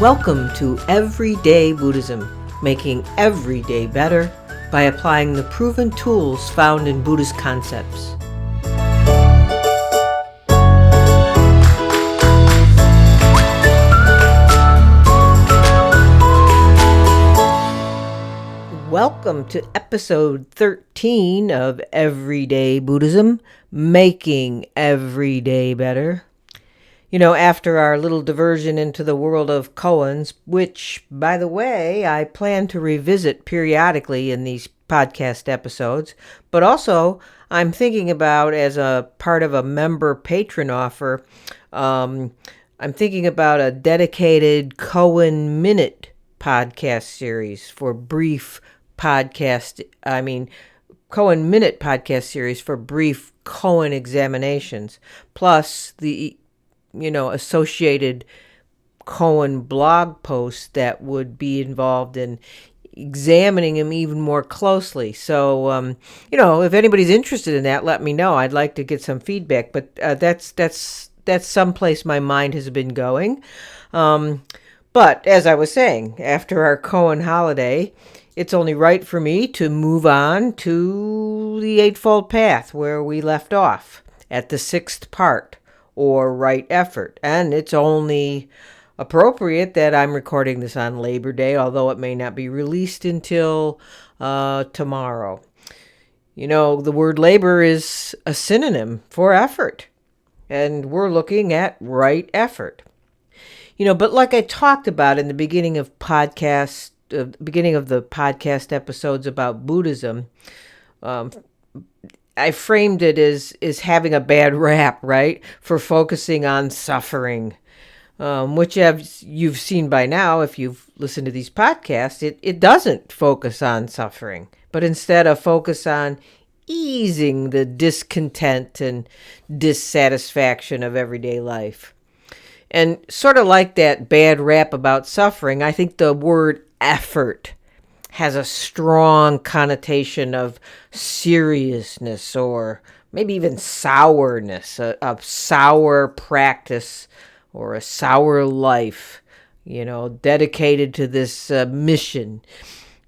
Welcome to Everyday Buddhism, making every day better by applying the proven tools found in Buddhist concepts. Welcome to episode 13 of Everyday Buddhism, making every day better. You know, after our little diversion into the world of koans, which, by the way, I plan to revisit periodically in these podcast episodes, but also I'm thinking about as a part of a member patron offer, I'm thinking about a dedicated koan minute podcast series for brief koan minute podcast series for brief koan examinations, plus the associated koan blog posts that would be involved in examining them even more closely. So, if anybody's interested in that, let me know. I'd like to get some feedback, but that's someplace my mind has been going. But as I was saying, after our koan holiday, it's only right for me to move on to the Eightfold Path, where we left off at the sixth part, or right effort. And it's only appropriate that I'm recording this on Labor Day, although it may not be released until tomorrow. You know, the word labor is a synonym for effort, and we're looking at right effort. But like I talked about in the beginning of the podcast episodes about Buddhism, I framed it as having a bad rap, right, for focusing on suffering, which as you've seen by now, if you've listened to these podcasts, it doesn't focus on suffering, but instead of focus on easing the discontent and dissatisfaction of everyday life. And sort of like that bad rap about suffering, I think the word effort has a strong connotation of seriousness or maybe even sourness, a sour practice or a sour life, dedicated to this mission.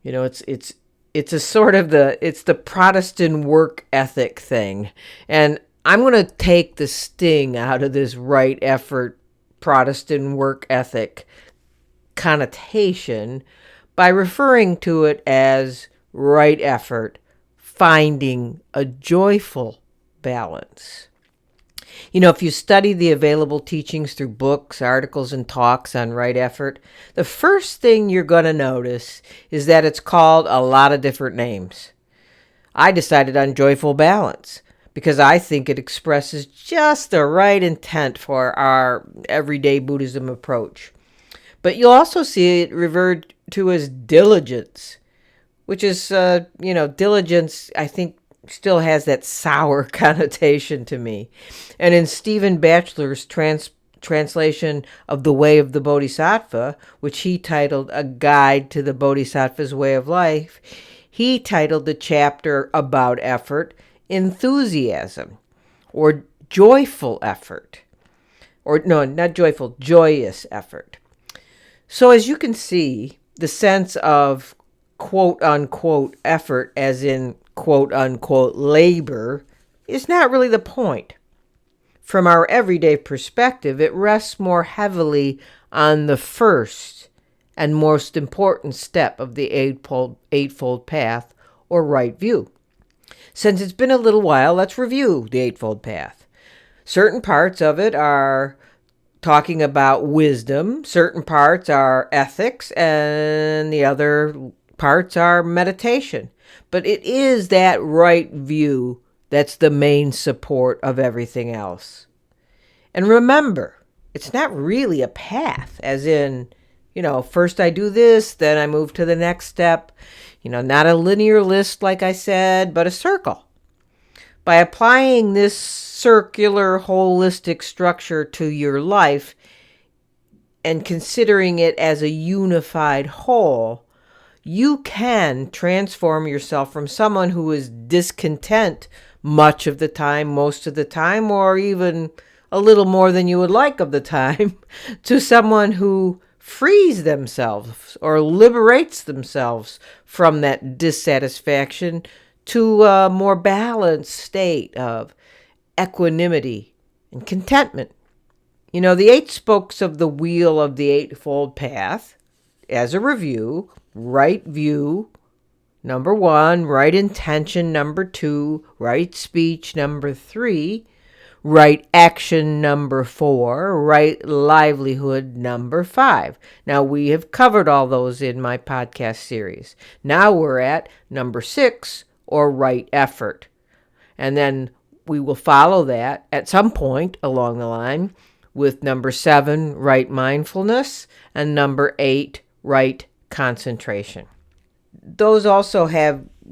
It's a sort of it's the Protestant work ethic thing. And I'm going to take the sting out of this right effort Protestant work ethic connotation by referring to it as right effort, finding a joyful balance. If you study the available teachings through books, articles, and talks on right effort, the first thing you're going to notice is that it's called a lot of different names. I decided on joyful balance because I think it expresses just the right intent for our everyday Buddhism approach. But you'll also see it referred to as diligence, which is, diligence, I think, still has that sour connotation to me. And in Stephen Batchelor's translation of The Way of the Bodhisattva, which he titled A Guide to the Bodhisattva's Way of Life, he titled the chapter about effort, Enthusiasm, or Joyful Effort. Or, no, not joyful, joyous effort. So as you can see, the sense of quote-unquote effort, as in quote-unquote labor, is not really the point. From our everyday perspective, it rests more heavily on the first and most important step of the Eightfold Path, or right view. Since it's been a little while, let's review the Eightfold Path. Certain parts of it are talking about wisdom, certain parts are ethics, and the other parts are meditation. But it is that right view that's the main support of everything else. And remember, it's not really a path, as in, first I do this, then I move to the next step. Not a linear list, like I said, but a circle. By applying this circular, holistic structure to your life and considering it as a unified whole, you can transform yourself from someone who is discontent much of the time, most of the time, or even a little more than you would like of the time, to someone who frees themselves or liberates themselves from that dissatisfaction to a more balanced state of equanimity and contentment. The 8 spokes of the wheel of the Eightfold Path, as a review: right view, number 1, right intention, number 2, right speech, number 3, right action, number 4, right livelihood, number 5. Now, we have covered all those in my podcast series. Now we're at number 6, or right effort. And then we will follow that at some point along the line with number 7, right mindfulness, and number 8, right concentration. Those also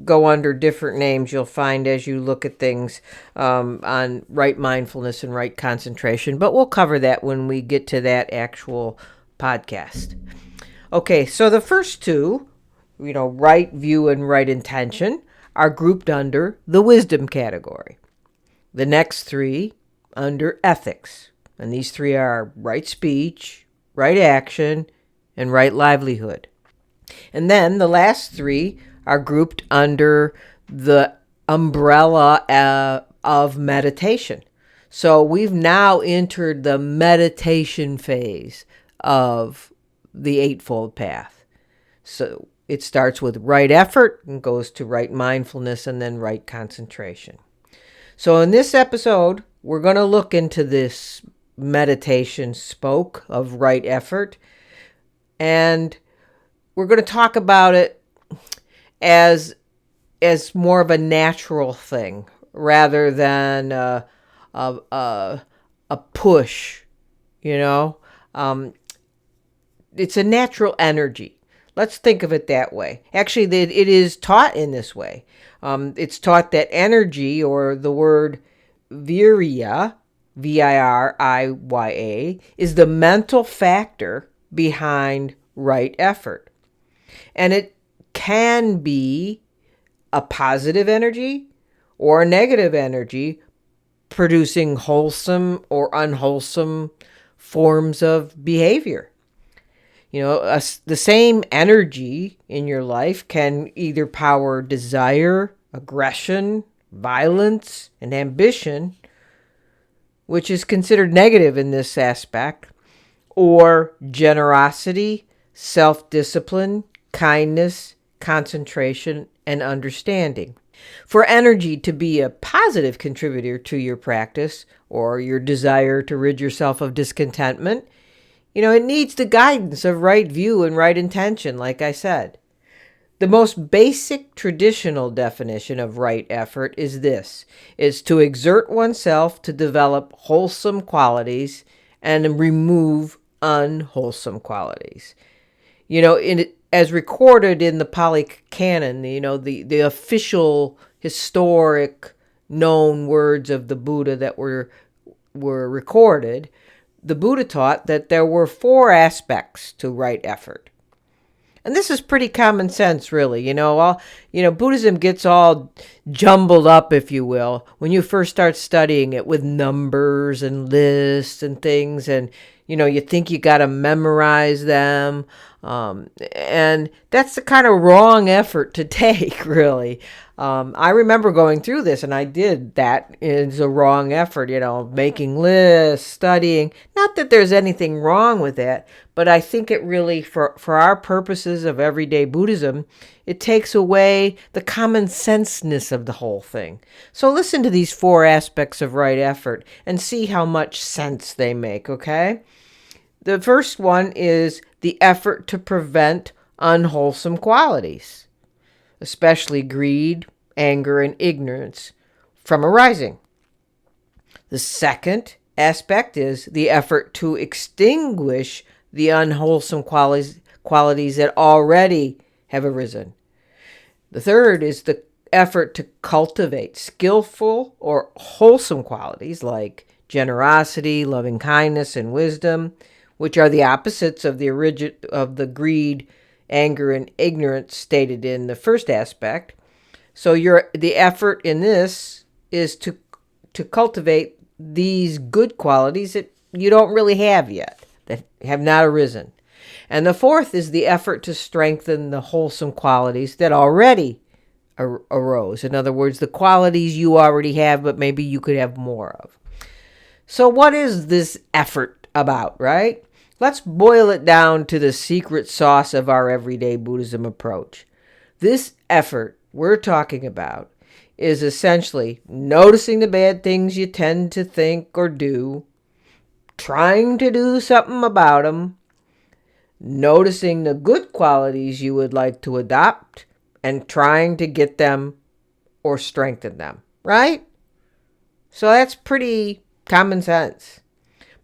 go under different names, you'll find, as you look at things on right mindfulness and right concentration, but we'll cover that when we get to that actual podcast. Okay, so the first 2, right view and right intention, are grouped under the wisdom category. The next 3 under ethics. And these 3 are right speech, right action, and right livelihood. And then the last 3 are grouped under the umbrella of meditation. So we've now entered the meditation phase of the Eightfold Path. So it starts with right effort and goes to right mindfulness and then right concentration. So in this episode, we're going to look into this meditation spoke of right effort, and we're going to talk about it as more of a natural thing rather than a push. It's a natural energy. Let's think of it that way. Actually, it is taught in this way. It's taught that energy, or the word virya, Viriya, is the mental factor behind right effort. And it can be a positive energy or a negative energy, producing wholesome or unwholesome forms of behavior. The same energy in your life can either power desire, aggression, violence, and ambition, which is considered negative in this aspect, or generosity, self-discipline, kindness, concentration, and understanding. For energy to be a positive contributor to your practice or your desire to rid yourself of discontentment, it needs the guidance of right view and right intention, like I said. The most basic traditional definition of right effort is to exert oneself to develop wholesome qualities and remove unwholesome qualities. As recorded in the Pali Canon, the official historic known words of the Buddha that were recorded, the Buddha taught that there were 4 aspects to right effort. And this is pretty common sense, really. Buddhism gets all jumbled up, if you will, when you first start studying it with numbers and lists and things. And, you think you got to memorize them. And that's the kind of wrong effort to take, really. I remember going through this, and I did that. It's a wrong effort, making lists, studying. Not that there's anything wrong with that, but I think it really, for our purposes of everyday Buddhism, it takes away the common senseness of the whole thing. So listen to these 4 aspects of right effort and see how much sense they make, okay? The first one is the effort to prevent unwholesome qualities, especially greed, anger, and ignorance, from arising. The second aspect is the effort to extinguish the unwholesome qualities that already have arisen. The third is the effort to cultivate skillful or wholesome qualities like generosity, loving kindness, and wisdom, which are the opposites of the greed, anger, and ignorance stated in the first aspect. So the effort in this is to cultivate these good qualities that you don't really have yet, that have not arisen. And the fourth is the effort to strengthen the wholesome qualities that already arose. In other words, the qualities you already have, but maybe you could have more of. So what is this effort about, right? Let's boil it down to the secret sauce of our everyday Buddhism approach. This effort we're talking about is essentially noticing the bad things you tend to think or do, trying to do something about them, noticing the good qualities you would like to adopt, and trying to get them or strengthen them, right? So that's pretty common sense.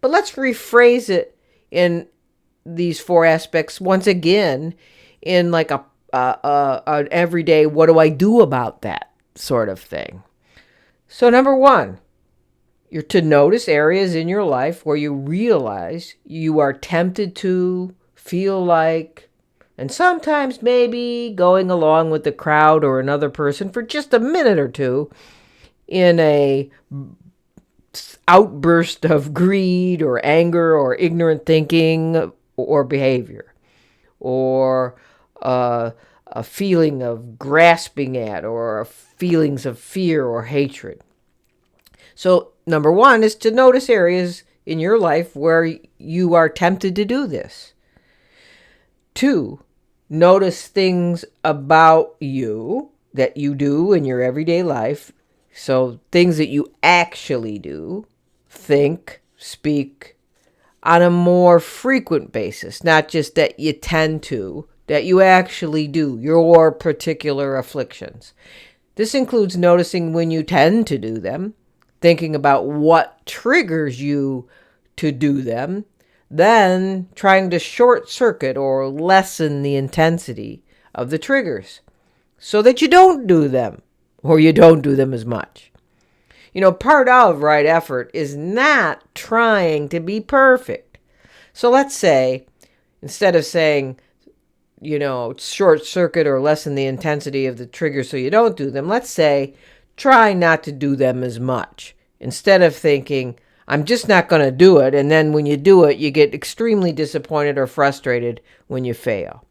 But let's rephrase it in these four aspects once again in like an everyday, what do I do about that sort of thing. So number one, you're to notice areas in your life where you realize you are tempted to feel like, and sometimes maybe going along with the crowd or another person for just a minute or two in a outburst of greed or anger or ignorant thinking or behavior, or a feeling of grasping at, or feelings of fear or hatred. So number one is to notice areas in your life where you are tempted to do this. 2, notice things about you that you do in your everyday life. So things that you actually do, think, speak on a more frequent basis, not just that you tend to, that you actually do, your particular afflictions. This includes noticing when you tend to do them, thinking about what triggers you to do them, then trying to short circuit or lessen the intensity of the triggers so that you don't do them, or you don't do them as much. Part of right effort is not trying to be perfect. So let's say, instead of saying, short circuit or lessen the intensity of the triggers so you don't do them, let's say, try not to do them as much. Instead of thinking, I'm just not going to do it, and then when you do it, you get extremely disappointed or frustrated when you fail.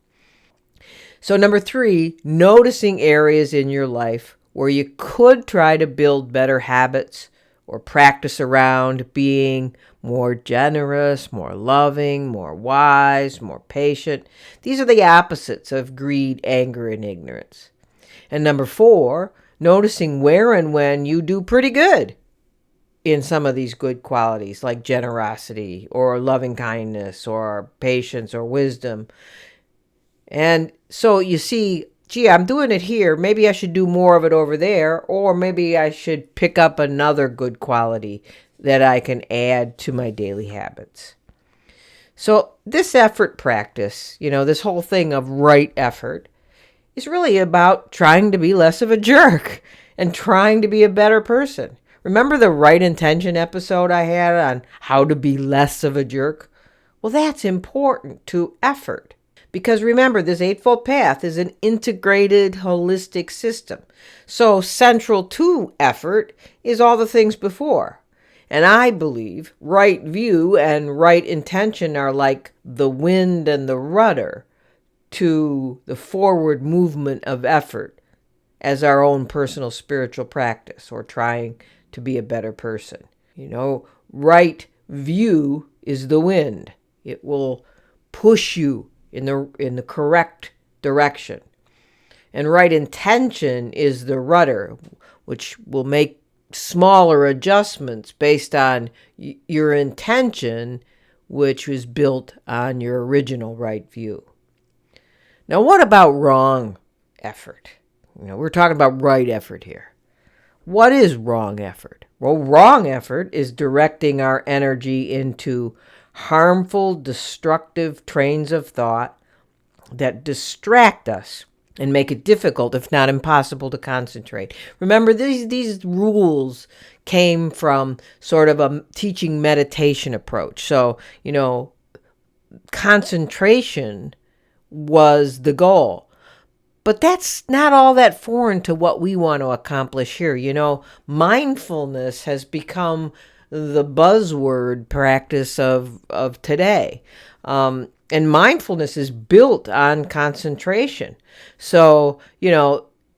So number 3, noticing areas in your life where you could try to build better habits or practice around being more generous, more loving, more wise, more patient. These are the opposites of greed, anger, and ignorance. And number 4, noticing where and when you do pretty good in some of these good qualities, like generosity or loving kindness or patience or wisdom. And so you see, gee, I'm doing it here. Maybe I should do more of it over there, or maybe I should pick up another good quality that I can add to my daily habits. So this effort practice, this whole thing of right effort, is really about trying to be less of a jerk and trying to be a better person. Remember the right intention episode I had on how to be less of a jerk? Well, that's important to effort. Because remember, this Eightfold Path is an integrated, holistic system. So central to effort is all the things before. And I believe right view and right intention are like the wind and the rudder to the forward movement of effort as our own personal spiritual practice, or trying to be a better person. Right view is the wind. It will push you in the correct direction. And right intention is the rudder, which will make smaller adjustments based on your intention, which was built on your original right view. Now, what about wrong effort? We're talking about right effort here. What is wrong effort? Well, wrong effort is directing our energy into harmful, destructive trains of thought that distract us and make it difficult, if not impossible, to concentrate. Remember, these rules came from sort of a teaching meditation approach. So, concentration was the goal. But that's not all that foreign to what we want to accomplish here. Mindfulness has become the buzzword practice of today. And mindfulness is built on concentration. So,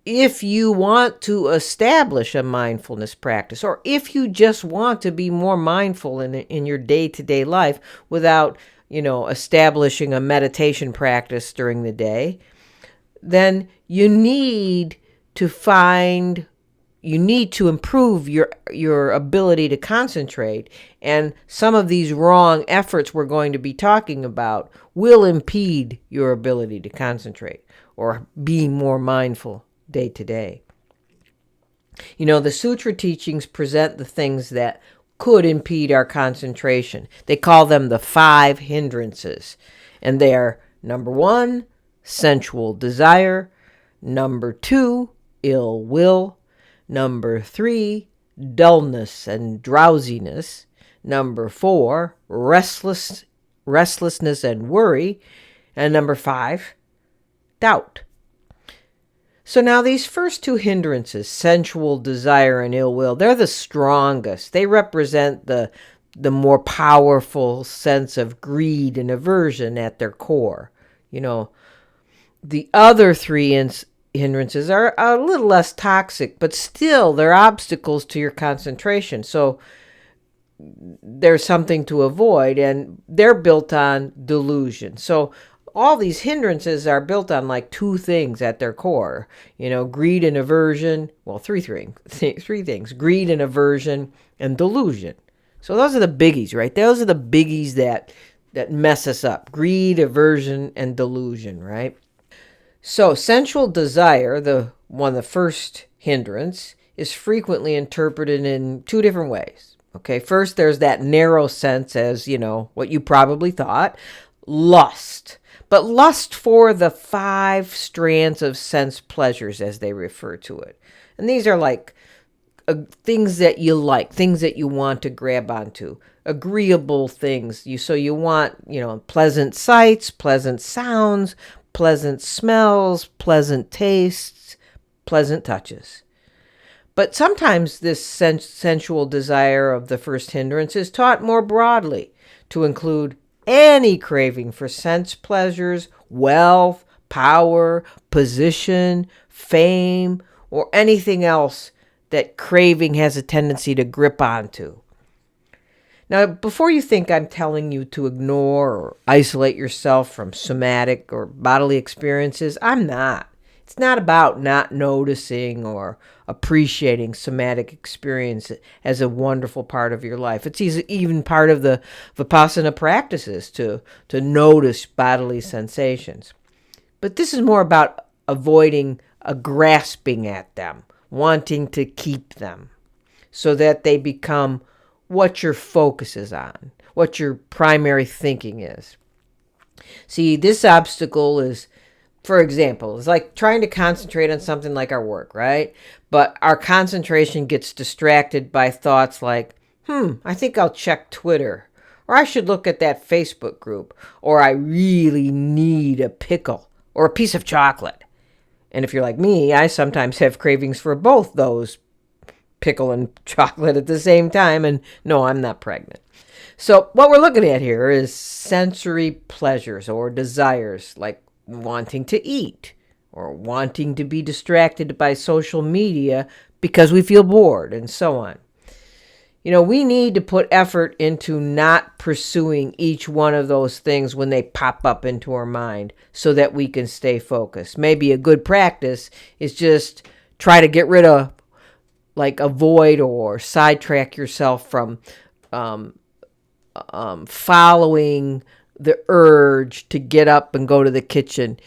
if you want to establish a mindfulness practice, or if you just want to be more mindful in your day-to-day life without, establishing a meditation practice during the day, then you need to improve your ability to concentrate. And some of these wrong efforts we're going to be talking about will impede your ability to concentrate or be more mindful day to day. The sutra teachings present the things that could impede our concentration. They call them the 5 hindrances. And they're: number 1, sensual desire; number 2, ill will; number 3, dullness and drowsiness; number 4, restlessness and worry; and number 5, doubt. So now these first 2 hindrances, sensual desire and ill will, they're the strongest. They represent the more powerful sense of greed and aversion at their core. The other 3 hindrances are a little less toxic, but still they're obstacles to your concentration. So there's something to avoid, and they're built on delusion. So all these hindrances are built on like 2 things at their core, greed and aversion. Well, three things: greed and aversion and delusion. So those are the biggies, right? Those are the biggies that mess us up: greed, aversion, and delusion, right? So sensual desire, the first hindrance, is frequently interpreted in 2 different ways. Okay, first there's that narrow sense as, what you probably thought: lust. But lust for the 5 strands of sense pleasures, as they refer to it. And these are like things that you like, things that you want to grab onto, agreeable things. So you want, pleasant sights, pleasant sounds, pleasant smells, pleasant tastes, pleasant touches. But sometimes this sensual desire of the first hindrance is taught more broadly to include any craving for sense pleasures, wealth, power, position, fame, or anything else that craving has a tendency to grip onto. Now, before you think I'm telling you to ignore or isolate yourself from somatic or bodily experiences, I'm not. It's not about not noticing or appreciating somatic experience as a wonderful part of your life. It's even part of the Vipassana practices to notice bodily sensations. But this is more about avoiding a grasping at them, wanting to keep them, so that they become what your focus is on, what your primary thinking is. See, this obstacle is, for example, it's like trying to concentrate on something like our work, right? But our concentration gets distracted by thoughts like, I think I'll check Twitter, or I should look at that Facebook group, or I really need a pickle or a piece of chocolate. And if you're like me, I sometimes have cravings for both those, pickle and chocolate, at the same time. And no, I'm not pregnant. So what we're looking at here is sensory pleasures or desires, like wanting to eat or wanting to be distracted by social media because we feel bored, and so on. We need to put effort into not pursuing each one of those things when they pop up into our mind so that we can stay focused. Maybe a good practice is just try to get rid of, avoid or sidetrack yourself from following the urge to get up and go to the kitchen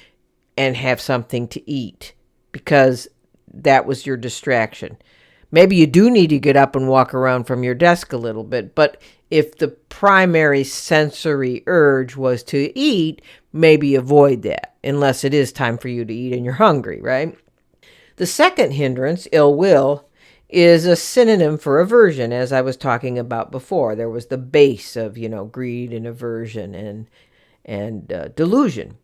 and have something to eat because that was your distraction. Maybe you do need to get up and walk around from your desk a little bit, but if the primary sensory urge was to eat, maybe avoid that, unless it is time for you to eat and you're hungry, right? The second hindrance, ill will, is a synonym for aversion, as I was talking about before. There was the base of, greed and aversion and delusion.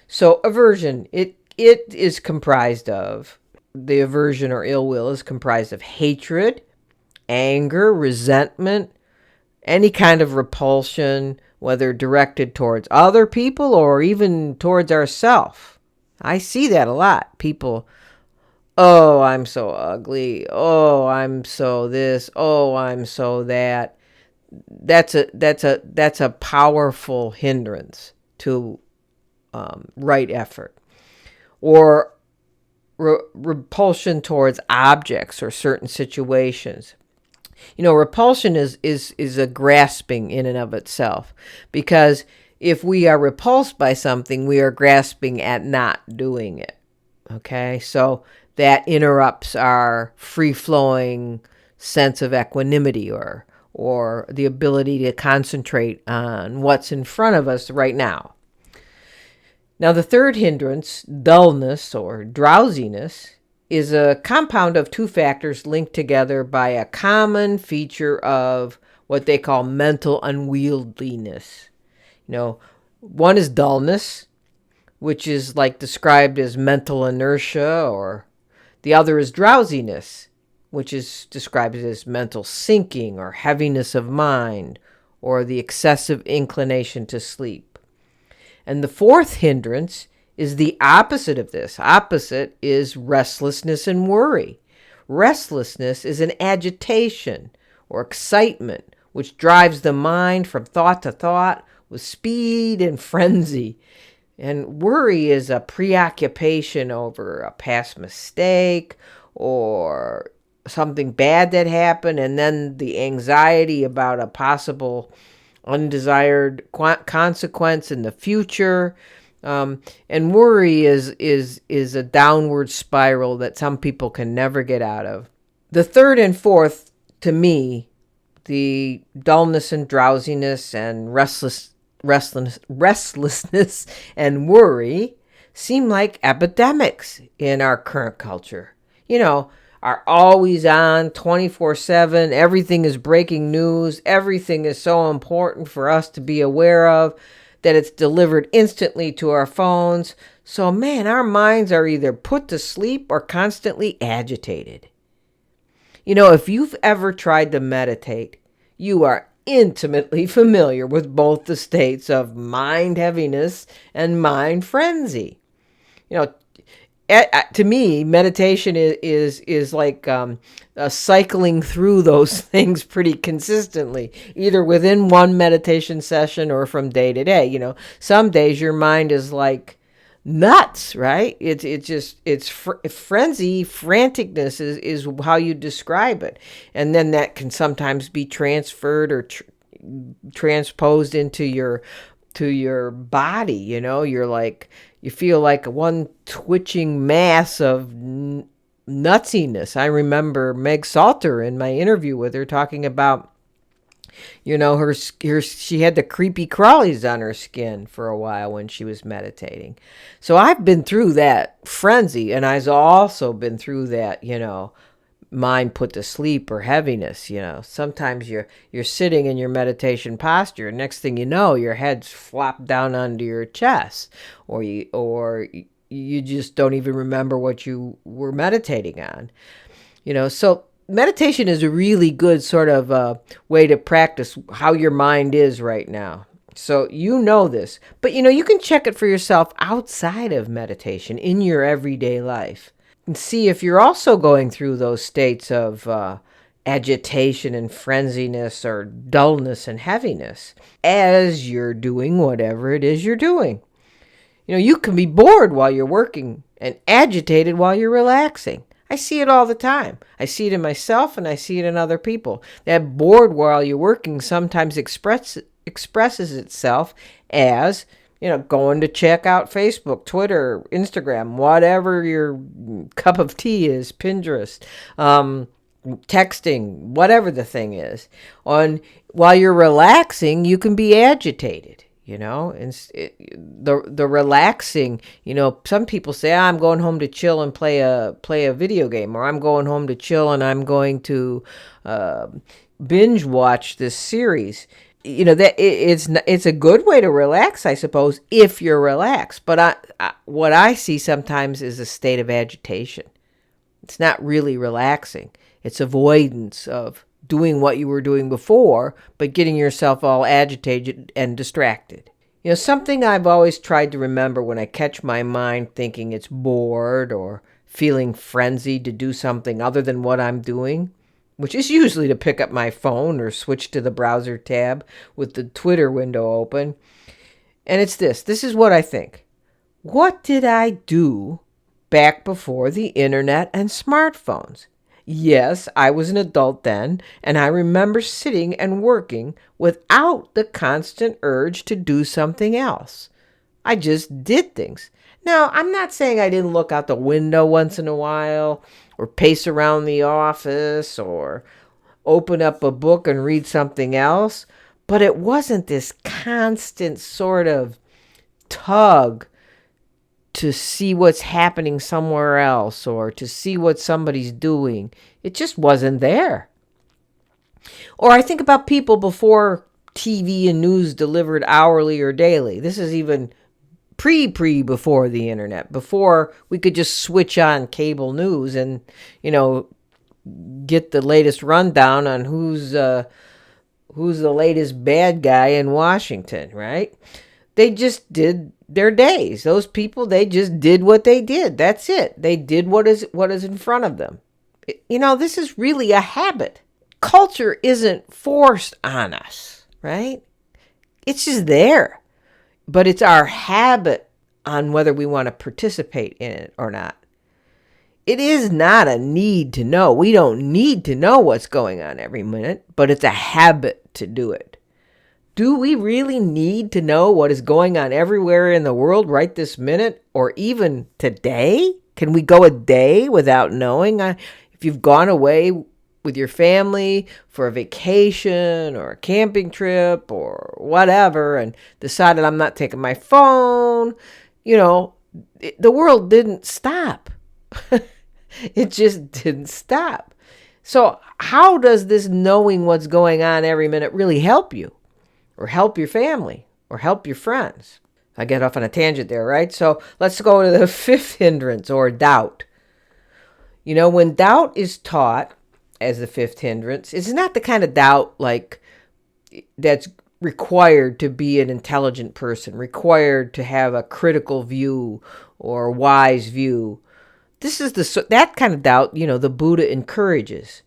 So aversion, it is comprised of, the aversion or ill will is comprised of hatred, anger, resentment, any kind of repulsion, whether directed towards other people or even towards ourselves. I see that a lot. People, oh, I'm so ugly. Oh, I'm so this. Oh, I'm so that. That's a powerful hindrance to right effort. Or repulsion towards objects or certain situations. Repulsion is a grasping in and of itself, because if we are repulsed by something, we are grasping at not doing it. Okay, so that interrupts our free-flowing sense of equanimity or the ability to concentrate on what's in front of us right now. Now, the third hindrance, dullness or drowsiness, is a compound of two factors linked together by a common feature of what they call mental unwieldiness. One is dullness, which is like described as mental inertia, or the other is drowsiness, which is described as mental sinking or heaviness of mind, or the excessive inclination to sleep. And the fourth hindrance is the opposite of this. Opposite is restlessness and worry. Restlessness is an agitation or excitement which drives the mind from thought to thought with speed and frenzy. And worry is a preoccupation over a past mistake or something bad that happened, and then the anxiety about a possible undesired consequence in the future. And worry is a downward spiral that some people can never get out of. The third and fourth, to me, the dullness and drowsiness and restlessness and worry, seem like epidemics in our current culture. Are always on 24/7. Everything is breaking news. Everything is so important for us to be aware of that it's delivered instantly to our phones. So, man, our minds are either put to sleep or constantly agitated. If you've ever tried to meditate, you are intimately familiar with both the states of mind heaviness and mind frenzy. To me, meditation is like cycling through those things pretty consistently, either within one meditation session or from day to day. Some days your mind is like nuts, right? It's frenzy, franticness is how you describe it, and then that can sometimes be transferred or transposed into your body. You're like, you feel like one twitching mass of nutsiness. I remember Meg Salter in my interview with her talking about, her she had the creepy crawlies on her skin for a while when she was meditating. So I've been through that frenzy, and I've also been through that, mind put to sleep or heaviness. Sometimes you're sitting in your meditation posture, and next thing you know, your head's flopped down onto your chest, or you just don't even remember what you were meditating on. So meditation is a really good sort of way to practice how your mind is right now. So this, but you can check it for yourself outside of meditation in your everyday life. And see if you're also going through those states of agitation and frenziness or dullness and heaviness as you're doing whatever it is you're doing. You can be bored while you're working and agitated while you're relaxing. I see it all the time. I see it in myself, and I see it in other people. That bored while you're working sometimes expresses itself as going to check out Facebook, Twitter, Instagram, whatever your cup of tea is, Pinterest, texting, whatever the thing is. While you're relaxing, you can be agitated. And the relaxing. Some people say, I'm going home to chill and play a video game, or I'm going home to chill and I'm going to binge watch this series. That it's a good way to relax, I suppose, if you're relaxed. But what I see sometimes is a state of agitation. It's not really relaxing. It's avoidance of doing what you were doing before, but getting yourself all agitated and distracted. Something I've always tried to remember when I catch my mind thinking it's bored or feeling frenzied to do something other than what I'm doing, which is usually to pick up my phone or switch to the browser tab with the Twitter window open. And it's this. This is what I think. What did I do back before the internet and smartphones? Yes, I was an adult then, and I remember sitting and working without the constant urge to do something else. I just did things. Now, I'm not saying I didn't look out the window once in a while, or pace around the office, or open up a book and read something else, but it wasn't this constant sort of tug to see what's happening somewhere else or to see what somebody's doing. It just wasn't there. Or I think about people before TV and news delivered hourly or daily. This is even before the internet, before we could just switch on cable news and, get the latest rundown on who's the latest bad guy in Washington, right? They just did their days. Those people, they just did what they did. That's it. They did what is in front of them. This is really a habit. Culture isn't forced on us, right? It's just there. But it's our habit on whether we want to participate in it or not. It is not a need to know. We don't need to know what's going on every minute, but it's a habit to do it. Do we really need to know what is going on everywhere in the world right this minute or even today? Can we go a day without knowing? If you've gone away with your family for a vacation or a camping trip or whatever and decided I'm not taking my phone, the world didn't stop. It just didn't stop. So how does this knowing what's going on every minute really help you? Or help your family, or help your friends? I get off on a tangent there, right? So let's go to the fifth hindrance, or doubt. When doubt is taught as the fifth hindrance, it's not the kind of doubt like that's required to be an intelligent person, required to have a critical view or wise view. This is that kind of doubt, the Buddha encourages.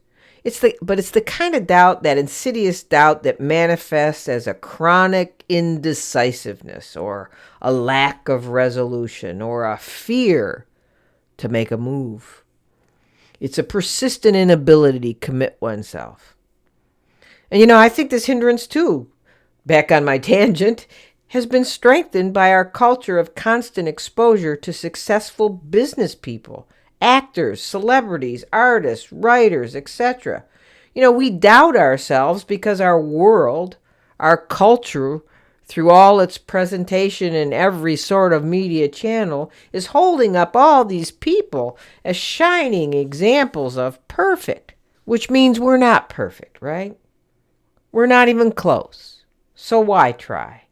It's the kind of doubt, that insidious doubt that manifests as a chronic indecisiveness or a lack of resolution or a fear to make a move. It's a persistent inability to commit oneself. And I think this hindrance too, back on my tangent, has been strengthened by our culture of constant exposure to successful business people, actors, celebrities, artists, writers, etc. We doubt ourselves because our world, our culture, through all its presentation in every sort of media channel, is holding up all these people as shining examples of perfect, which means we're not perfect, right? We're not even close. So why try?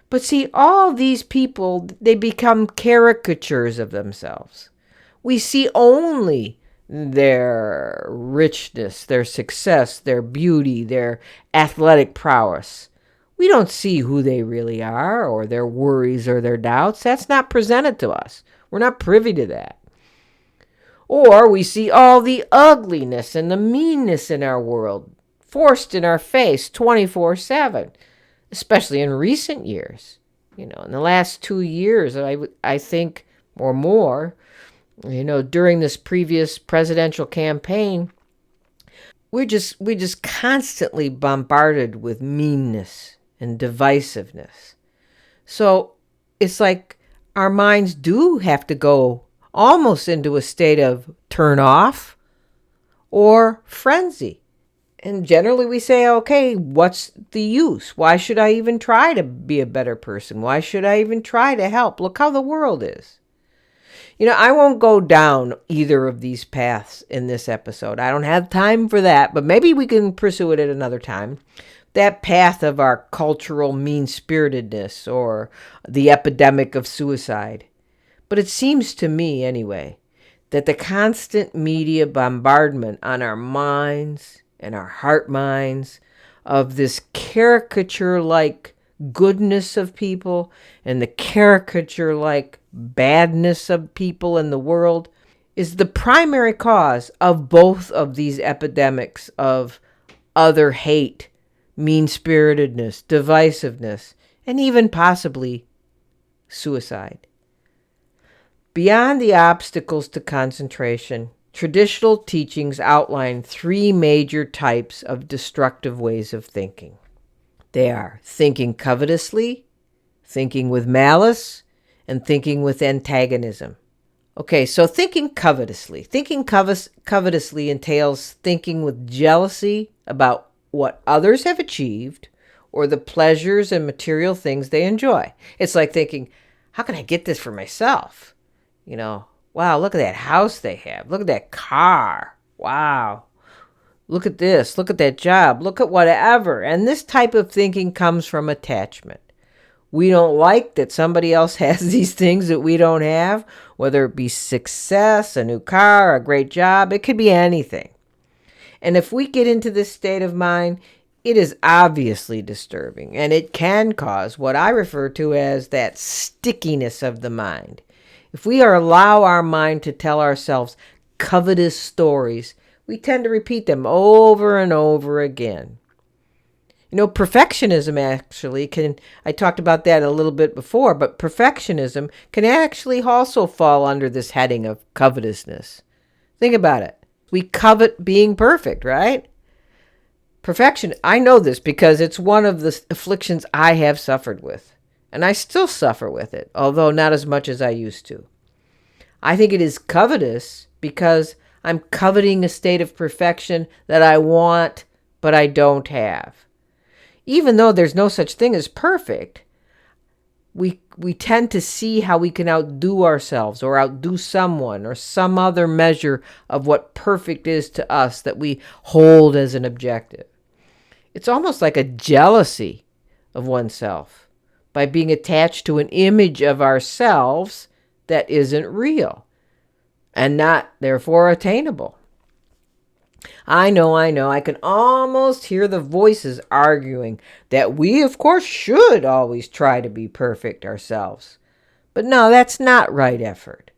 But see, all these people, they become caricatures of themselves. We see only their richness, their success, their beauty, their athletic prowess. We don't see who they really are or their worries or their doubts. That's not presented to us. We're not privy to that. Or we see all the ugliness and the meanness in our world forced in our face 24/7, especially in recent years. In the last 2 years, I think, or more, during this previous presidential campaign, we're just constantly bombarded with meanness and divisiveness. So it's like our minds do have to go almost into a state of turn off or frenzy. And generally we say, okay, what's the use? Why should I even try to be a better person? Why should I even try to help? Look how the world is. I won't go down either of these paths in this episode. I don't have time for that, but maybe we can pursue it at another time. That path of our cultural mean-spiritedness or the epidemic of suicide. But it seems to me, anyway, that the constant media bombardment on our minds and our heart minds of this caricature-like goodness of people and the caricature-like badness of people in the world is the primary cause of both of these epidemics of other hate, mean-spiritedness, divisiveness, and even possibly suicide. Beyond the obstacles to concentration, traditional teachings outline three major types of destructive ways of thinking. They are thinking covetously, thinking with malice, and thinking with antagonism. Okay, so thinking covetously. Thinking covetously entails thinking with jealousy about what others have achieved or the pleasures and material things they enjoy. It's like thinking, how can I get this for myself? Wow, look at that house they have. Look at that car. Wow. Look at this. Look at that job. Look at whatever. And this type of thinking comes from attachment. We don't like that somebody else has these things that we don't have, whether it be success, a new car, a great job. It could be anything. And if we get into this state of mind, it is obviously disturbing, and it can cause what I refer to as that stickiness of the mind. If we allow our mind to tell ourselves covetous stories, we tend to repeat them over and over again. Perfectionism actually I talked about that a little bit before, but perfectionism can actually also fall under this heading of covetousness. Think about it. We covet being perfect, right? Perfection, I know this because it's one of the afflictions I have suffered with, and I still suffer with it, although not as much as I used to. I think it is covetous because I'm coveting a state of perfection that I want, but I don't have. Even though there's no such thing as perfect, we tend to see how we can outdo ourselves or outdo someone or some other measure of what perfect is to us that we hold as an objective. It's almost like a jealousy of oneself by being attached to an image of ourselves that isn't real and not therefore attainable. I know. I can almost hear the voices arguing that we, of course, should always try to be perfect ourselves. But no, that's not right effort.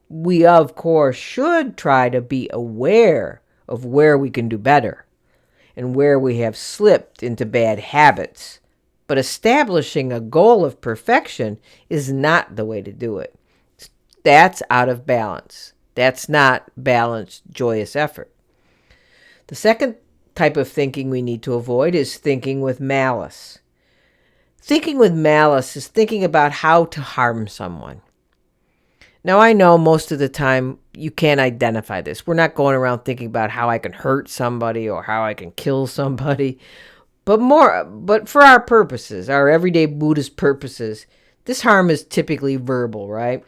We, of course, should try to be aware of where we can do better and where we have slipped into bad habits. But establishing a goal of perfection is not the way to do it. That's out of balance. That's not balanced, joyous effort. The second type of thinking we need to avoid is thinking with malice. Thinking with malice is thinking about how to harm someone. Now, I know most of the time you can't identify this. We're not going around thinking about how I can hurt somebody or how I can kill somebody. But for our purposes, our everyday Buddhist purposes, this harm is typically verbal, right?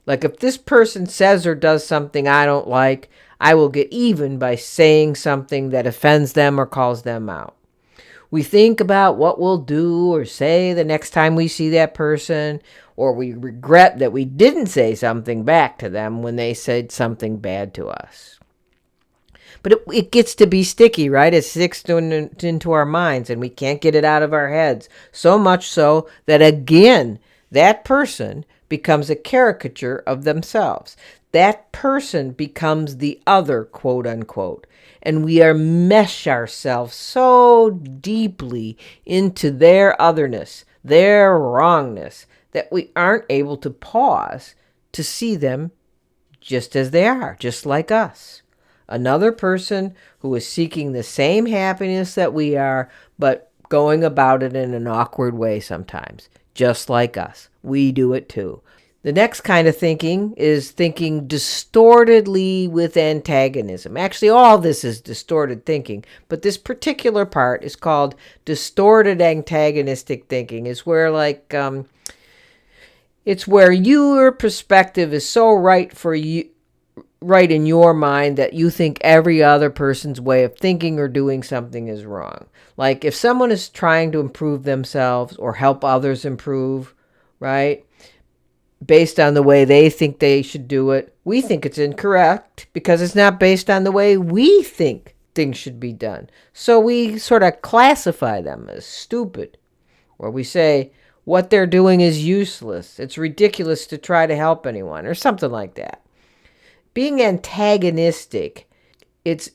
Like if this person says or does something I don't like, I will get even by saying something that offends them or calls them out. We think about what we'll do or say the next time we see that person, or we regret that we didn't say something back to them when they said something bad to us. But it gets to be sticky, right? It sticks into our minds and we can't get it out of our heads. So much so that, again, that person becomes a caricature of themselves. That person becomes the other, quote unquote. And we mesh ourselves so deeply into their otherness, their wrongness, that we aren't able to pause to see them just as they are, just like us. Another person who is seeking the same happiness that we are, but going about it in an awkward way sometimes, just like us. We do it too. The next kind of thinking is thinking distortedly with antagonism. Actually, all this is distorted thinking, but this particular part is called distorted antagonistic thinking. It's where it's where your perspective is so right for you, right in your mind, that you think every other person's way of thinking or doing something is wrong. Like if someone is trying to improve themselves or help others improve, right? Based on the way they think they should do it, we think it's incorrect because it's not based on the way we think things should be done. So we sort of classify them as stupid, or we say what they're doing is useless. It's ridiculous to try to help anyone, or something like that. Being antagonistic, it's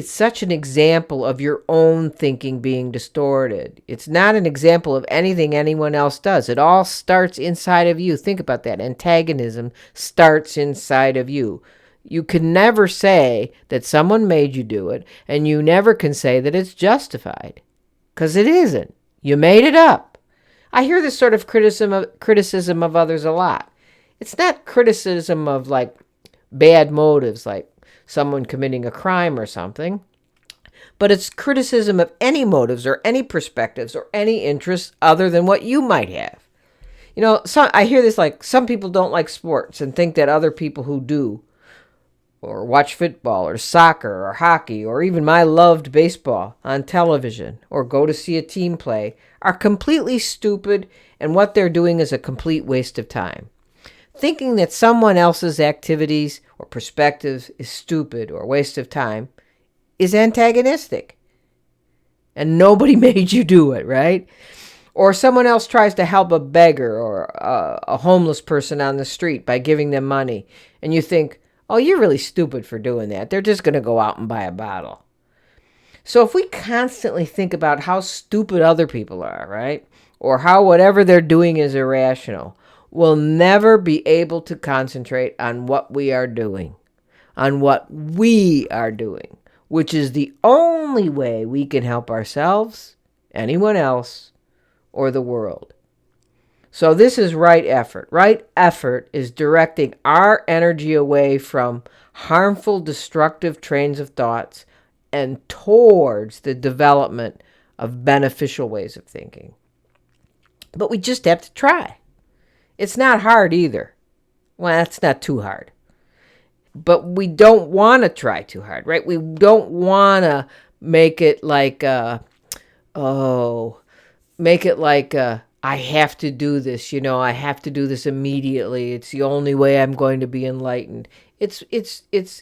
such an example of your own thinking being distorted. It's not an example of anything anyone else does. It all starts inside of you. Think about that. Antagonism starts inside of you. You can never say that someone made you do it, and you never can say that it's justified, because it isn't. You made it up. I hear this sort of criticism of others a lot. It's not criticism of like bad motives, like someone committing a crime or something, but it's criticism of any motives or any perspectives or any interests other than what you might have. I hear this like some people don't like sports and think that other people who do, or watch football or soccer or hockey or even my loved baseball on television or go to see a team play, are completely stupid, and what they're doing is a complete waste of time. Thinking that someone else's activities or perspectives is stupid or a waste of time is antagonistic. And nobody made you do it, right? Or someone else tries to help a beggar or a homeless person on the street by giving them money, and you think, oh, you're really stupid for doing that. They're just going to go out and buy a bottle. So if we constantly think about how stupid other people are, right? Or how whatever they're doing is irrational, we'll never be able to concentrate on what we are doing, which is the only way we can help ourselves, anyone else, or the world. So this is right effort. Right effort is directing our energy away from harmful, destructive trains of thoughts and towards the development of beneficial ways of thinking. But we just have to try. It's not hard either. Well, it's not too hard. But we don't want to try too hard, right? We don't want to make it like, I have to do this, I have to do this immediately. It's the only way I'm going to be enlightened. It's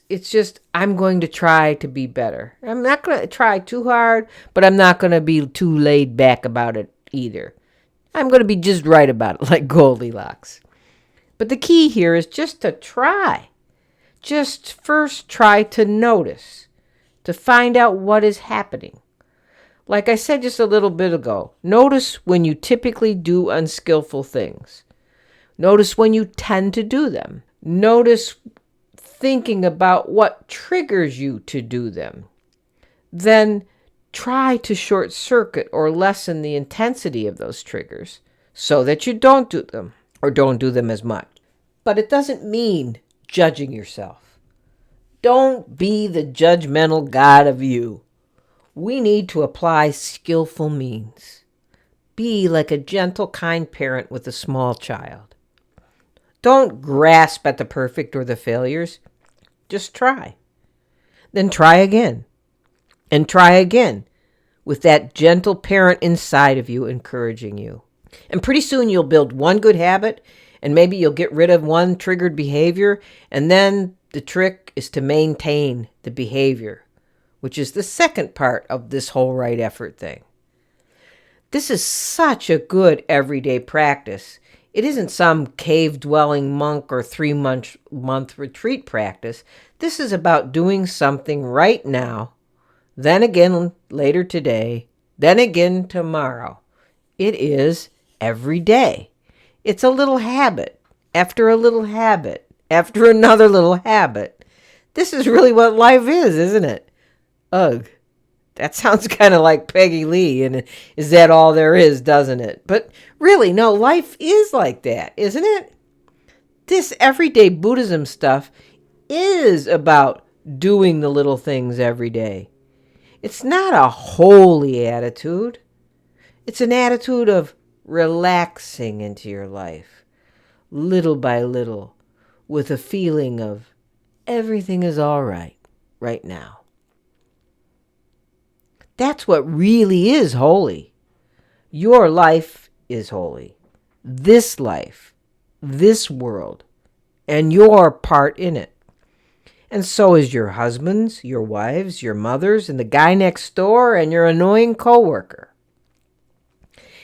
just, I'm going to try to be better. I'm not going to try too hard, but I'm not going to be too laid back about it either. I'm going to be just right about it, like Goldilocks. But the key here is just to try. Just first try to notice, to find out what is happening. Like I said just a little bit ago, notice when you typically do unskillful things. Notice when you tend to do them. Notice thinking about what triggers you to do them. Then try to short circuit or lessen the intensity of those triggers so that you don't do them or don't do them as much. But it doesn't mean judging yourself. Don't be the judgmental God of you. We need to apply skillful means. Be like a gentle, kind parent with a small child. Don't grasp at the perfect or the failures. Just try. Then try again. And try again with that gentle parent inside of you encouraging you. And pretty soon you'll build one good habit, and maybe you'll get rid of one triggered behavior, and then the trick is to maintain the behavior, which is the second part of this whole right effort thing. This is such a good everyday practice. It isn't some cave-dwelling monk or 3-month retreat practice. This is about doing something right now, then again later today, then again tomorrow. It is every day. It's a little habit, after a little habit, after another little habit. This is really what life is, isn't it? Ugh, that sounds kind of like Peggy Lee, and is that all there is, doesn't it? But really, no, life is like that, isn't it? This everyday Buddhism stuff is about doing the little things every day. It's not a holy attitude. It's an attitude of relaxing into your life, little by little, with a feeling of everything is all right now. That's what really is holy. Your life is holy. This life, this world, and your part in it. And so is your husbands, your wives, your mothers, and the guy next door, and your annoying coworker.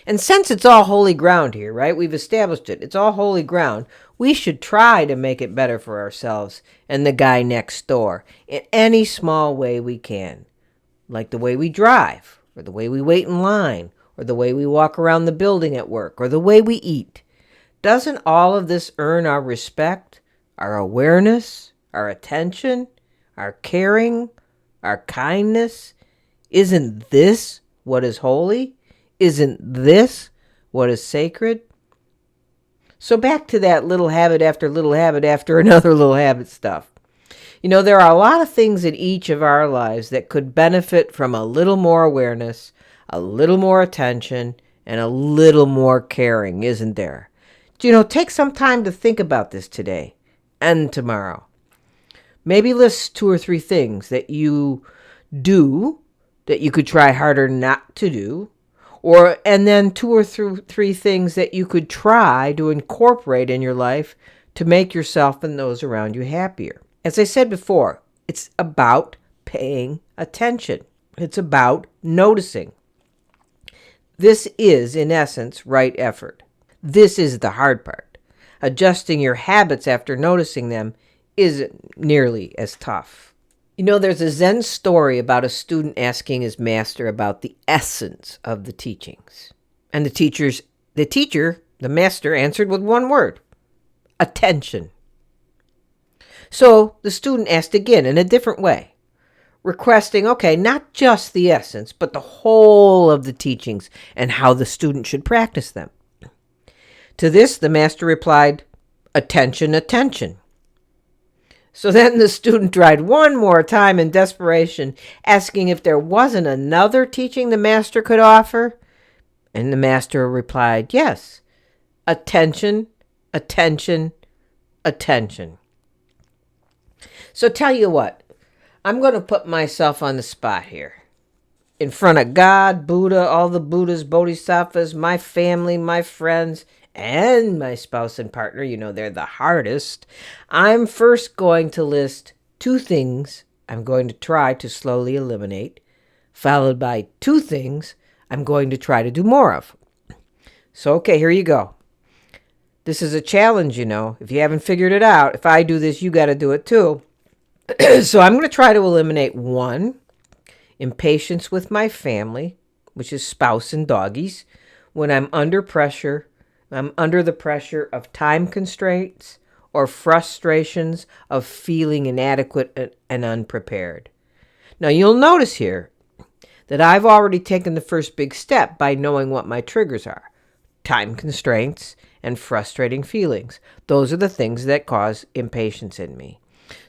And since it's all holy ground here, right? We've established it. It's all holy ground. We should try to make it better for ourselves and the guy next door in any small way we can. Like the way we drive, or the way we wait in line, or the way we walk around the building at work, or the way we eat. Doesn't all of this earn our respect, our awareness, our attention, our caring, our kindness? Isn't this what is holy? Isn't this what is sacred? So back to that little habit after another little habit stuff. There are a lot of things in each of our lives that could benefit from a little more awareness, a little more attention, and a little more caring, isn't there? Take some time to think about this today and tomorrow. Maybe list 2 or 3 things that you do that you could try harder not to do, and then 2 or 3 things that you could try to incorporate in your life to make yourself and those around you happier. As I said before, it's about paying attention. It's about noticing. This is, in essence, right effort. This is the hard part. Adjusting your habits after noticing them isn't nearly as tough. There's a Zen story about a student asking his master about the essence of the teachings. And the master answered with one word: attention. So the student asked again in a different way, requesting, not just the essence, but the whole of the teachings and how the student should practice them. To this, the master replied, attention, attention. So then the student tried one more time in desperation, asking if there wasn't another teaching the master could offer. And the master replied, yes, attention, attention, attention. So tell you what, I'm going to put myself on the spot here. In front of God, Buddha, all the Buddhas, Bodhisattvas, my family, my friends, and my spouse and partner, they're the hardest. I'm first going to list 2 things I'm going to try to slowly eliminate, followed by 2 things I'm going to try to do more of. So, here you go. This is a challenge, If you haven't figured it out, if I do this, you got to do it too. So I'm going to try to eliminate 1, impatience with my family, which is spouse and doggies, when I'm under pressure. I'm under the pressure of time constraints or frustrations of feeling inadequate and unprepared. Now, you'll notice here that I've already taken the first big step by knowing what my triggers are: time constraints and frustrating feelings. Those are the things that cause impatience in me.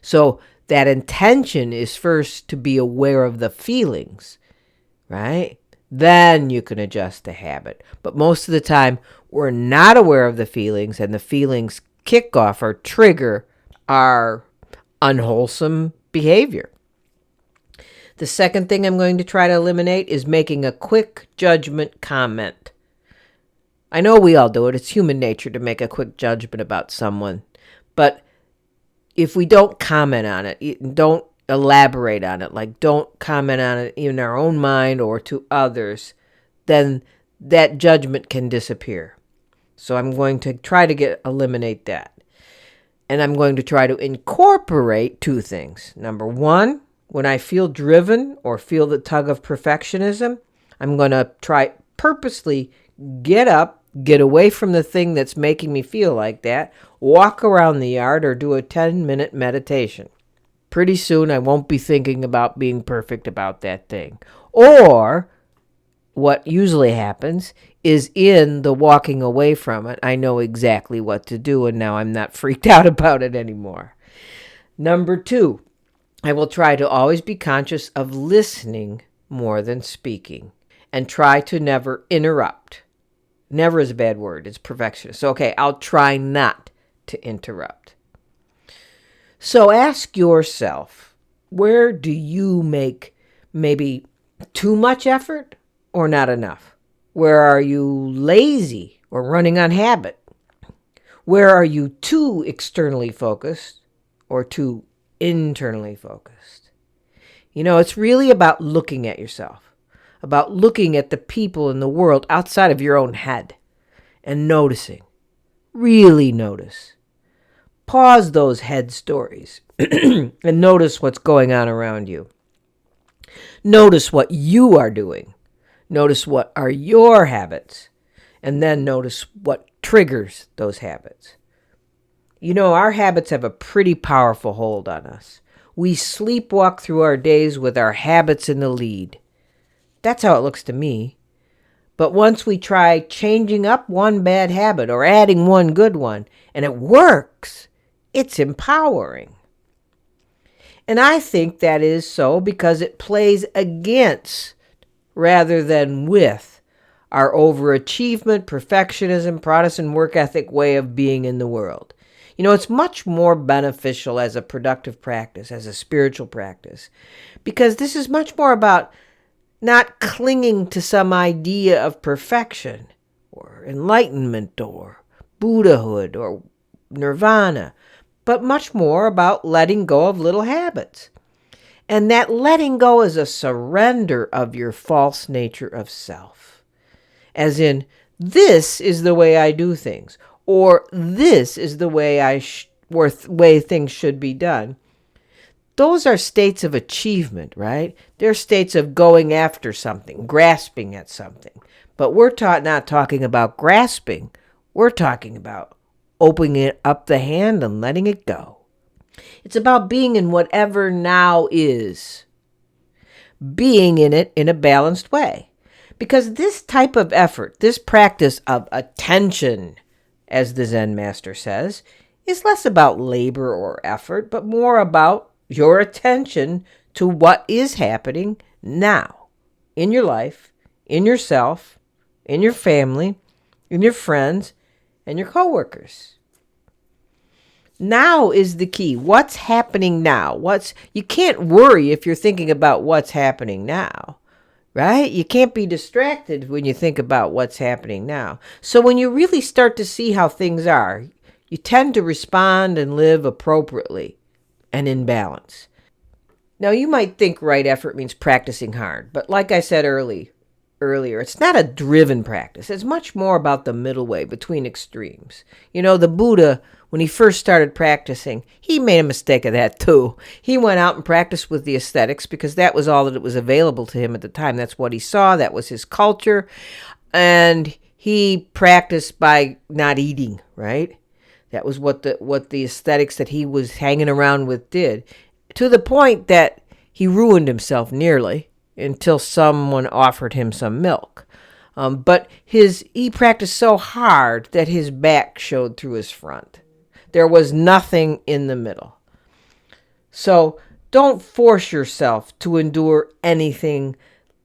So that intention is first to be aware of the feelings, right? Then you can adjust the habit. But most of the time, we're not aware of the feelings, and the feelings kick off or trigger our unwholesome behavior. The second thing I'm going to try to eliminate is making a quick judgment comment. I know we all do it. It's human nature to make a quick judgment about someone. But if we don't comment on it, don't elaborate on it, like don't comment on it in our own mind or to others, then that judgment can disappear. So I'm going to try to eliminate that. And I'm going to try to incorporate 2 things. Number 1, when I feel driven or feel the tug of perfectionism, I'm going to try purposely get up, get away from the thing that's making me feel like that, walk around the yard, or do a 10-minute meditation. Pretty soon I won't be thinking about being perfect about that thing. Or what usually happens is in the walking away from it, I know exactly what to do, and now I'm not freaked out about it anymore. Number 2, I will try to always be conscious of listening more than speaking, and try to never interrupt. Never is a bad word. It's perfectionist. So, I'll try not to interrupt. So ask yourself, where do you make maybe too much effort or not enough? Where are you lazy or running on habit? Where are you too externally focused or too internally focused. It's really about looking at yourself, about looking at the people in the world outside of your own head and noticing. Really notice. Pause those head stories and notice what's going on around you. Notice what you are doing. Notice what are your habits. And then notice what triggers those habits. Our habits have a pretty powerful hold on us. We sleepwalk through our days with our habits in the lead. That's how it looks to me. But once we try changing up one bad habit or adding one good one, and it works, it's empowering. And I think that is so because it plays against rather than with our overachievement, perfectionism, Protestant work ethic way of being in the world. It's much more beneficial as a productive practice, as a spiritual practice, because this is much more about not clinging to some idea of perfection or enlightenment or Buddhahood or nirvana, but much more about letting go of little habits. And that letting go is a surrender of your false nature of self. As in, this is the way I do things, or this is the way way things should be done. Those are states of achievement, right? They're states of going after something, grasping at something. But we're not talking about grasping. We're talking about opening up the hand and letting it go. It's about being in whatever now is. Being in it in a balanced way. Because this type of effort, this practice of attention, as the Zen master says, is less about labor or effort, but more about your attention to what is happening now in your life, in yourself, in your family, in your friends, and your coworkers. Now is the key. What's happening now? You can't worry if you're thinking about what's happening now, right? You can't be distracted when you think about what's happening now. So when you really start to see how things are, you tend to respond and live appropriately and in balance. Now, you might think right effort means practicing hard, but like I said earlier, it's not a driven practice. It's much more about the middle way between extremes. The Buddha, when he first started practicing, he made a mistake of that too. He went out and practiced with the aesthetics because that was all that was available to him at the time. That's what he saw. That was his culture. And he practiced by not eating, right? That was what the aesthetics that he was hanging around with did, to the point that he ruined himself nearly until someone offered him some milk. But he practiced so hard that his back showed through his front. There was nothing in the middle. So don't force yourself to endure anything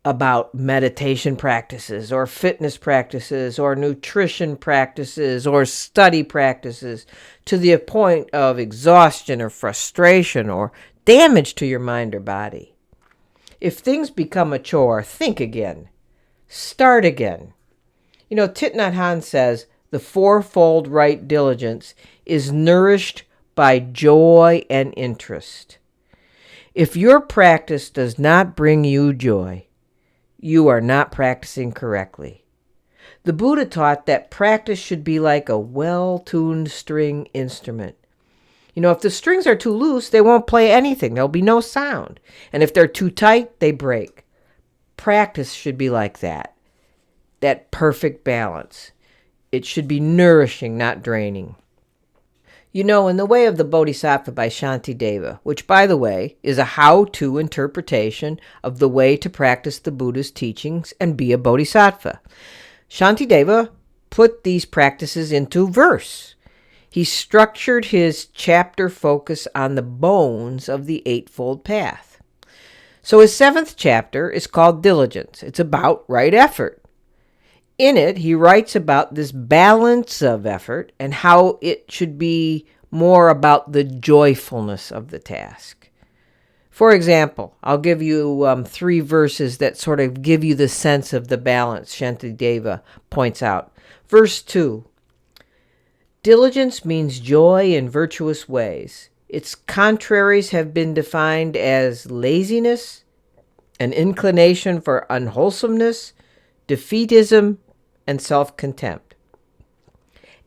about meditation practices or fitness practices or nutrition practices or study practices to the point of exhaustion or frustration or damage to your mind or body. If things become a chore, think again. Start again. Thich Nhat Hanh says the fourfold right diligence is nourished by joy and interest. If your practice does not bring you joy, you are not practicing correctly. The Buddha taught that practice should be like a well-tuned string instrument. If the strings are too loose, they won't play anything. There'll be no sound. And if they're too tight, they break. Practice should be like that. That perfect balance. It should be nourishing, not draining. In The Way of the Bodhisattva by Shantideva, which, by the way, is a how-to interpretation of the way to practice the Buddha's teachings and be a bodhisattva. Shantideva put these practices into verse. He structured his chapter focus on the bones of the Eightfold Path. So his 7th chapter is called Diligence. It's about right effort. In it, he writes about this balance of effort and how it should be more about the joyfulness of the task. For example, I'll give you 3 verses that sort of give you the sense of the balance Shantideva points out. Verse 2, diligence means joy in virtuous ways. Its contraries have been defined as laziness, an inclination for unwholesomeness, defeatism, and self-contempt.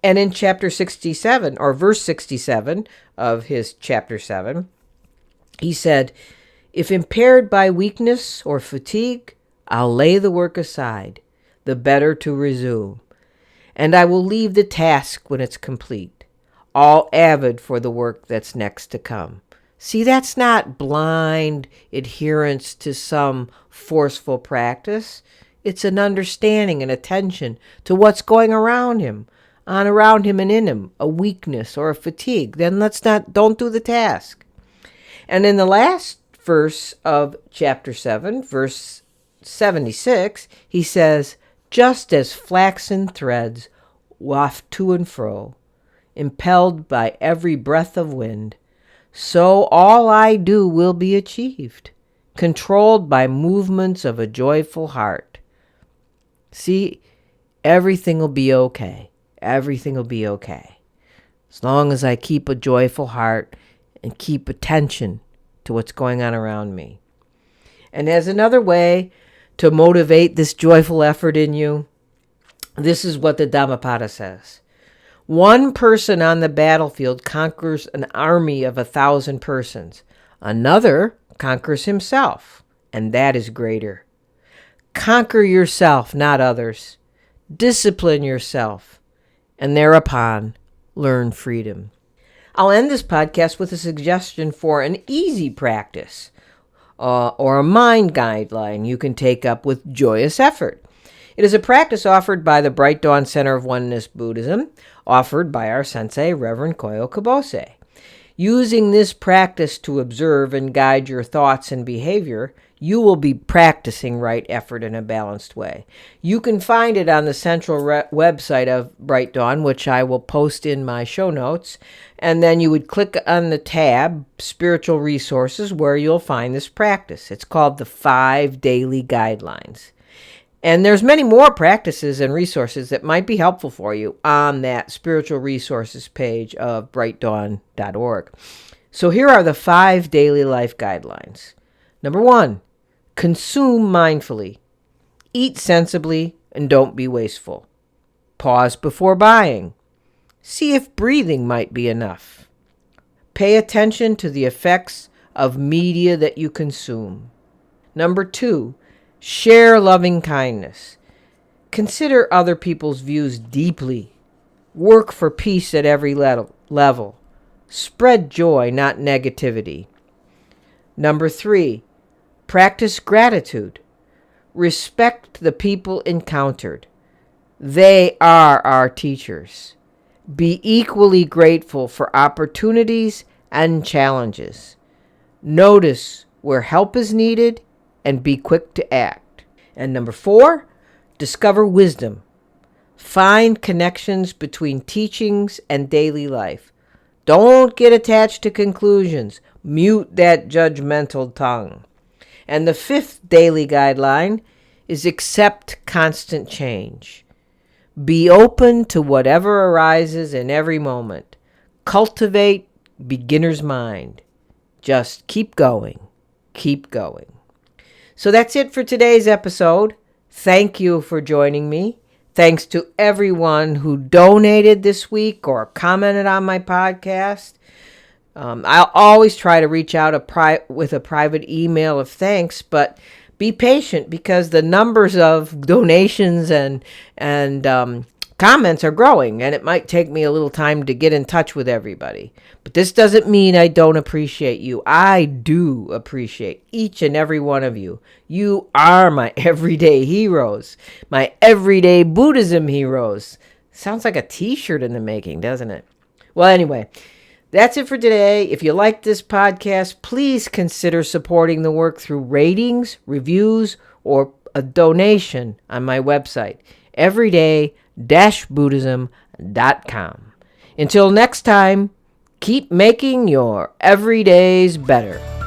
And in chapter 67, or verse 67 of his chapter 7, he said, "If impaired by weakness or fatigue, I'll lay the work aside, the better to resume. And I will leave the task when it's complete, all avid for the work that's next to come." See, that's not blind adherence to some forceful practice. It's an understanding and attention to what's going around him and in him, a weakness or a fatigue. Then don't do the task. And in the last verse of chapter 7, verse 76, he says, "Just as flaxen threads waft to and fro, impelled by every breath of wind, so all I do will be achieved, controlled by movements of a joyful heart." See, everything will be okay. Everything will be okay. As long as I keep a joyful heart and keep attention to what's going on around me. And as another way to motivate this joyful effort in you, this is what the Dhammapada says. One person on the battlefield conquers an army of 1,000 persons. Another conquers himself, and that is greater. Conquer yourself, not others. Discipline yourself, and thereupon learn freedom. I'll end this podcast with a suggestion for an easy practice or a mind guideline you can take up with joyous effort. It is a practice offered by the Bright Dawn Center of Oneness Buddhism, offered by our sensei, Reverend Koyo Kabose. Using this practice to observe and guide your thoughts and behavior, you will be practicing right effort in a balanced way. You can find it on the central website of Bright Dawn, which I will post in my show notes. And then you would click on the tab, Spiritual Resources, where you'll find this practice. It's called the 5 Daily Guidelines. And there's many more practices and resources that might be helpful for you on that spiritual resources page of brightdawn.org. So here are the 5 daily life guidelines. Number 1, consume mindfully. Eat sensibly and don't be wasteful. Pause before buying. See if breathing might be enough. Pay attention to the effects of media that you consume. Number 2, share loving kindness. Consider other people's views deeply. Work for peace at every level. Spread joy, not negativity. Number 3, practice gratitude. Respect the people encountered. They are our teachers. Be equally grateful for opportunities and challenges. Notice where help is needed and be quick to act. And number 4, discover wisdom. Find connections between teachings and daily life. Don't get attached to conclusions. Mute that judgmental tongue. And the 5th daily guideline is accept constant change. Be open to whatever arises in every moment. Cultivate beginner's mind. Just keep going. Keep going. So that's it for today's episode. Thank you for joining me. Thanks to everyone who donated this week or commented on my podcast. I'll always try to reach out with a private email of thanks, but be patient because the numbers of donations and comments are growing, and it might take me a little time to get in touch with everybody. But this doesn't mean I don't appreciate you. I do appreciate each and every one of you. You are my everyday heroes, my everyday Buddhism heroes. Sounds like a t-shirt in the making, doesn't it? Well, anyway, that's it for today. If you like this podcast, please consider supporting the work through ratings, reviews, or a donation on my website, everyday-buddhism.com. Until next time, keep making your everydays better.